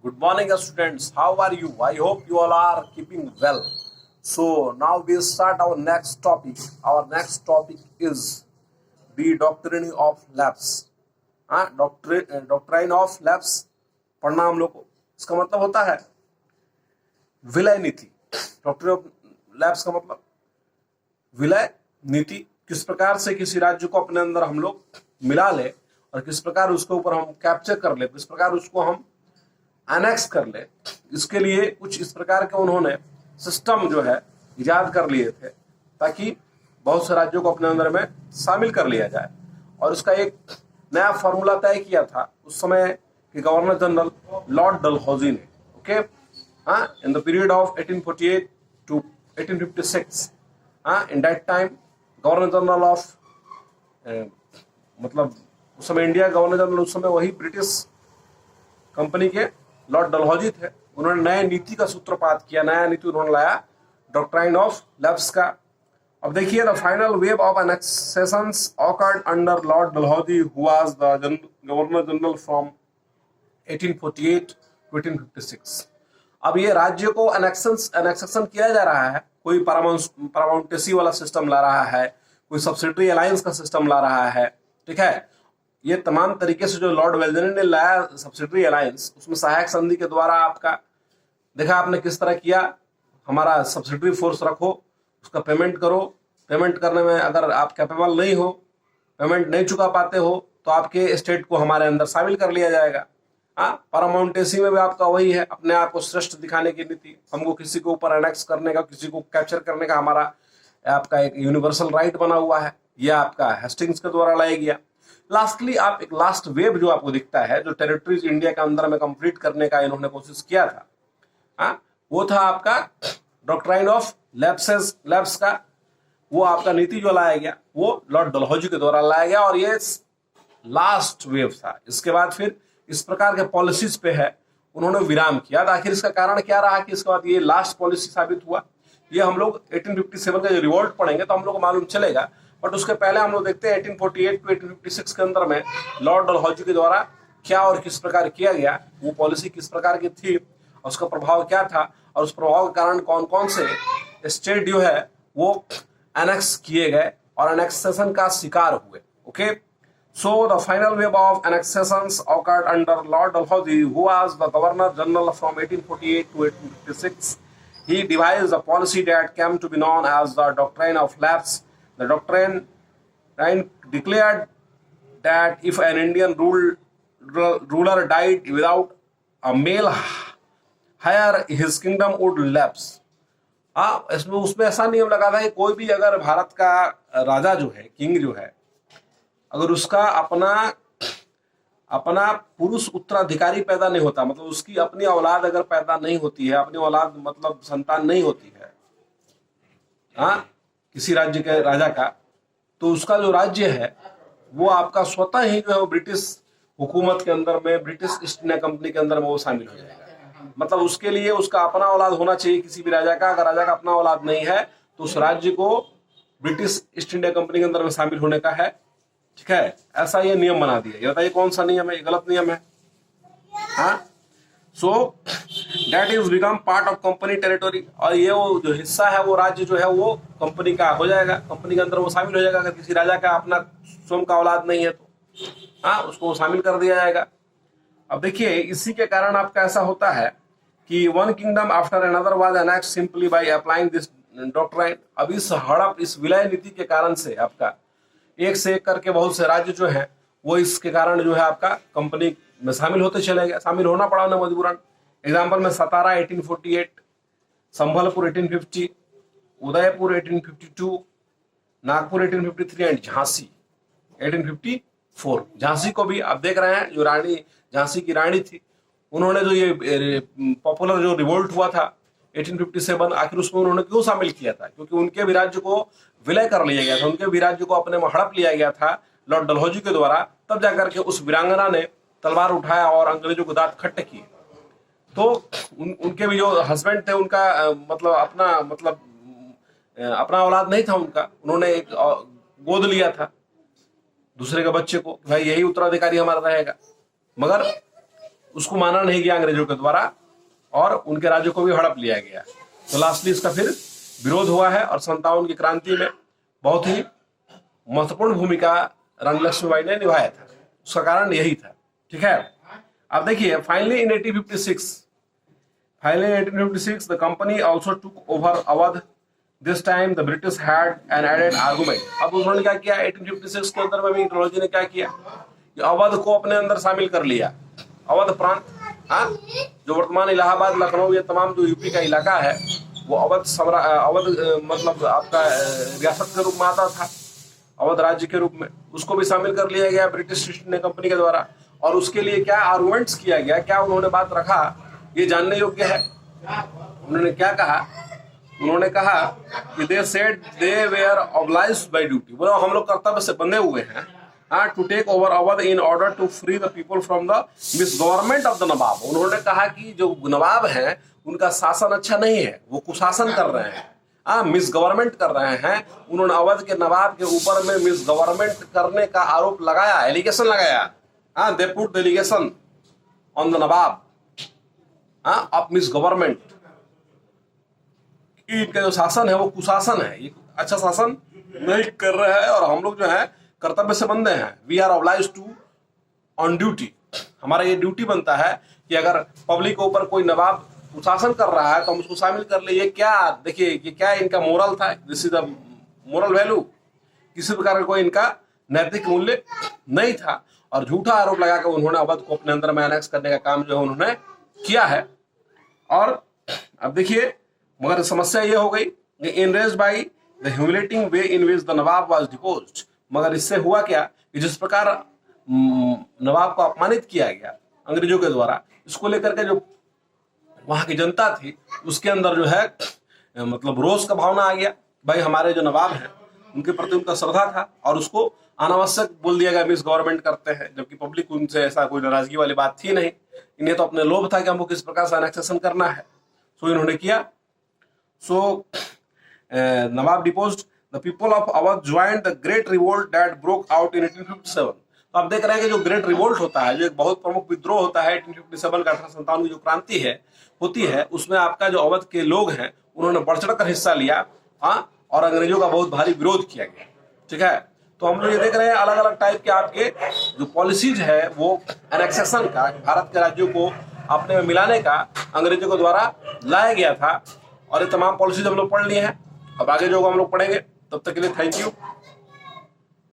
Good morning, students. How are you? I hope you all are keeping well. So now we start our next topic. Our next topic is the doctrine of lapse. Doctrine of lapse पढ़ना हम लोग को। इसका मतलब होता है विलय नीति। डॉक्ट्रिन ऑफ लैप्स का मतलब विलय नीति, किस प्रकार से किसी राज्य को अपने अंदर हम लोग मिला ले और किस प्रकार उसके ऊपर हम कैप्चर कर ले, किस प्रकार उसको हम एनेक्स कर ले। इसके लिए कुछ इस प्रकार के उन्होंने सिस्टम जो है इजाद कर लिए थे ताकि बहुत से राज्यों को अपने अंदर में शामिल कर लिया जाए। और उसका एक नया फॉर्मूला तय किया था उस समय के गवर्नर जनरल लॉर्ड डलहौजी ने। Okay, in the period of 1848 to 1856, in that time governor general of मतलब उस समय इंडिया गवर्नर जनरल उस समय वही ब्रिटिश कंपनी के लॉर्ड डलहौजी थे। उन्होंने नए नीति का सूत्रपात किया, नया नीति उन्होंने लाया डॉक्ट्राइन ऑफ लैप्स का। अब देखिए, the final wave of annexations occurred under Lord Dalhousie, who was the governor general from 1848 to 1856। अब ये राज्य को एनेक्सेशन किया जा रहा है, कोई पारामाउंटेसी वाला सिस्टम ला रहा है, कोई सब्सिडरी अलायंस का सिस्टम ला रहा है। ठीक है, ये तमाम तरीके से जो लॉर्ड वेल्जनी ने लाया सब्सिडरी अलायंस, उसमें सहायक संधि के द्वारा आपका देखा आपने किस तरह किया, हमारा सब्सिडरी फोर्स रखो, उसका पेमेंट करो, पेमेंट करने में अगर आप कैपेबल नहीं हो, पेमेंट नहीं चुका पाते हो, तो आपके स्टेट को हमारे अंदर शामिल कर लिया जाएगा। पारामाउंटेसी में भी आपका वही है, अपने आप को श्रेष्ठ दिखाने की नीति, हमको किसी के ऊपर एनेक्स करने का, किसी को कैप्चर करने का हमारा आपका एक यूनिवर्सल राइट बना हुआ है। यह आपका हेस्टिंग्स के द्वारा लाया गया। लास्टली आप एक लास्ट वेव जो आपको दिखता है, जो टेरिटरीज इंडिया के अंदर में कंप्लीट करने का इन्होंने कोशिश किया था, वो था आपका डॉक्ट्राइन ऑफ लैप्स का। वो आपका नीति जो लाया गया वो लॉर्ड डलहौजी के द्वारा लाया गया और ये लास्ट वेव था। इसके बाद फिर इस प्रकार के पॉलिसीज पे है उन्होंने विराम किया। आखिर इसका कारण क्या रहा कि इसके बाद ये लास्ट पॉलिसी साबित हुआ, ये हम लोग 1857 का जो रिवोल्ट पढ़ेंगे तो हम लोग को मालूम चलेगा। बट उसके पहले हम लोग देखते हैं 1848 टू 1856 के अंदर में लॉर्ड डलहौजी के द्वारा क्या और किस प्रकार किया गया, वो पॉलिसी किस प्रकार की थी और उसका प्रभाव क्या था, और उस प्रभाव के कारण कौन कौन से स्टेट जो है वो एनेक्स किए गए और एनेक्सेशन का शिकार हुए। Okay, so the final wave of annexations occurred under Lord Dalhousie, who was the governor general from 1848 to 1856. He devised a policy that came to be known as the doctrine of lapse. The doctrine declared that if an Indian ruler died without a male heir, his kingdom would lapse. इसमें उसमें ऐसा नियम लगा था कि कोई भी अगर भारत का राजा जो है, किंग जो है, अगर उसका अपना पुरुष उत्तराधिकारी पैदा नहीं होता, मतलब उसकी अपनी औलाद अगर पैदा नहीं होती है, अपनी औलाद मतलब संतान नहीं होती है किसी राज्य के राजा का, तो उसका जो राज्य है वो आपका स्वतः ही जो है वो ब्रिटिश हुकूमत के अंदर में, ब्रिटिश ईस्ट इंडिया कंपनी के अंदर में वो शामिल हो जाएगा। मतलब उसके लिए उसका अपना औलाद होना चाहिए किसी भी राजा का। अगर राजा का अपना औलाद नहीं है तो उस राज्य को ब्रिटिश ईस्ट इंडिया कंपनी के अंदर में शामिल होने का है। ठीक है, ऐसा ये नियम बना दिया। ये बताइए कौन सा नियम है? ये गलत नियम है। So that is become part of company territory, और ये वो जो हिस्सा है वो राज्य जो है वो कंपनी का हो जाएगा, कंपनी के अंदर वो शामिल हो जाएगा। अगर किसी राजा का अपना स्वयं का औलाद नहीं है तो उसको शामिल कर दिया जाएगा। अब देखिए, इसी के कारण आपका ऐसा होता है कि one kingdom after another was enact simply by applying this doctrine. अब इस हड़प, इस विलय नीति के कारण से आपका एक से एक करके बहुत से राज्य जो है वो इसके कारण जो है आपका कंपनी में शामिल होते चले गए, शामिल होना पड़ा उन्हें मजबूरन। एग्जाम्पल में सतारा 1848, संभलपुर 1850, उदयपुर 1852, नागपुर 1853 एंड झांसी 1854। झांसी को भी आप देख रहे हैं, जो रानी झांसी की रानी थी, उन्होंने जो ये पॉपुलर जो रिवोल्ट हुआ था 1857, आखिर उसमें उन्होंने क्यों शामिल किया था? क्योंकि उनके भी राज्य को विलय कर लिया गया था, उनके भी राज्य को अपने में हड़प लिया गया था लॉर्ड डलहौजी के द्वारा। तब जाकर के उस वीरांगना ने तलवार उठाया और अंग्रेजों को दांत खट्टे किए। तो उनके भी जो हस्बैंड थे, उनका अपना औलाद नहीं था उनका, उन्होंने एक गोद लिया था दूसरे के बच्चे को, भाई यही उत्तराधिकारी हमारा रहेगा। मगर उसको माना नहीं गया अंग्रेजों के द्वारा और उनके राज्यों को भी हड़प लिया गया। तो लास्टली इसका फिर विरोध हुआ है और 57 की क्रांति में बहुत ही महत्वपूर्ण भूमिका रानी लक्ष्मीबाई ने निभाया था। उसका कारण यही था। ठीक है, अब देखिए finally in 1856 the company also took over Awadh. This time the British had an added argument. अब उन्होंने क्या किया 1856 के अंदर में भी टेक्नोलॉजी ने क्या किया कि अवध को अपने अंदर शामिल कर लिया। अवध प्रांत, हाँ, जो वर्तमान इलाहाबाद, लखनऊ, ये तमाम जो यूपी का इलाका है वो अवध मतलब आपका रियासत के रूप में आता था, अवध राज्य के रूप में, उसको भी शामिल कर लिया गया ब्रिटिश ईस्ट इंडिया कंपनी के द्वारा। और उसके लिए क्या आर्गुमेंट्स किया गया, क्या उन्होंने बात रखा, ये जानने योग्य है। उन्होंने क्या कहा, उन्होंने कहा कि they said they were obliged by duty, बोलो हम लोग कर्तव्य से बंधे हुए हैं to take over Awadh in order to free the people from the misgovernment of the nawab. उन्होंने कहा कि जो नवाब हैं उनका शासन अच्छा नहीं है, वो कुशासन कर रहे हैं, मिसगवर्नमेंट कर रहे हैं। उन्होंने अवध के नवाब के ऊपर में मिसगवर्नमेंट करने का आरोप लगाया, एलिगेशन लगाया। They put the allegation on the nawab of misgovernment. इनका जो शासन है वो कुशासन है, ये अच्छा शासन नहीं कर रहा है और हम लोग जो है कर्तव्य से बंधे हैं। We are obliged to on duty, हमारा ये ड्यूटी बनता है कि अगर पब्लिक के ऊपर कोई नवाब कुशासन कर रहा है तो हम उसको शामिल कर ले। ये क्या देखिए, ये क्या इनका मोरल था, this is the moral value. किसी प्रकार का कोई इनका नैतिक मूल्य नहीं था और झूठा आरोप लगाकर उन्होंने अवध को अपने अंदर में एनेक्स करने का काम जो है उन्होंने किया है। और अब देखिए, मगर समस्या ये हो गई कि enraged by the humiliating way in which the nawab was deposed. मगर इससे हुआ क्या कि जिस प्रकार नवाब को अपमानित किया गया अंग्रेजों के द्वारा, इसको लेकर के जो वहां की जनता थी उसके अंदर जो है मतलब रोष का भावना आ गया। भाई हमारे जो नवाब हैं उनके प्रति उनका श्रद्धा था और उसको अनावश्यक बोल दिया गया मिस गवर्नमेंट करते हैं, जबकि पब्लिक उनसे ऐसा कोई नाराजगी वाली बात थी नहीं। इन्हें तो अपने लोभ था कि हमको किस प्रकार से एनेक्सेशन करना है, सो इन्होंने किया। So nawab deposed the people of Awadh joined the great revolt that broke out in 1857। तो आप देख रहे हैं कि जो ग्रेट रिवोल्ट होता है, जो एक बहुत प्रमुख विद्रोह होता है 1857 का, 1857 की जो क्रांति है होती है, उसमें आपका जो अवध के लोग हैं उन्होंने बढ़ चढ़ कर हिस्सा लिया, और अंग्रेजों का बहुत भारी विरोध किया गया। ठीक है, तो हम लोग ये देख रहे हैं अलग अलग टाइप के आपके जो पॉलिसीज है वो एनेक्सेशन का, भारत के राज्यों को अपने में मिलाने का अंग्रेजों के द्वारा लाया गया था। और ये तमाम पॉलिसीज हम लोग पढ़ लिए हैं, अब आगे जो हम लोग पढ़ेंगे। तब तक के लिए थैंक यू।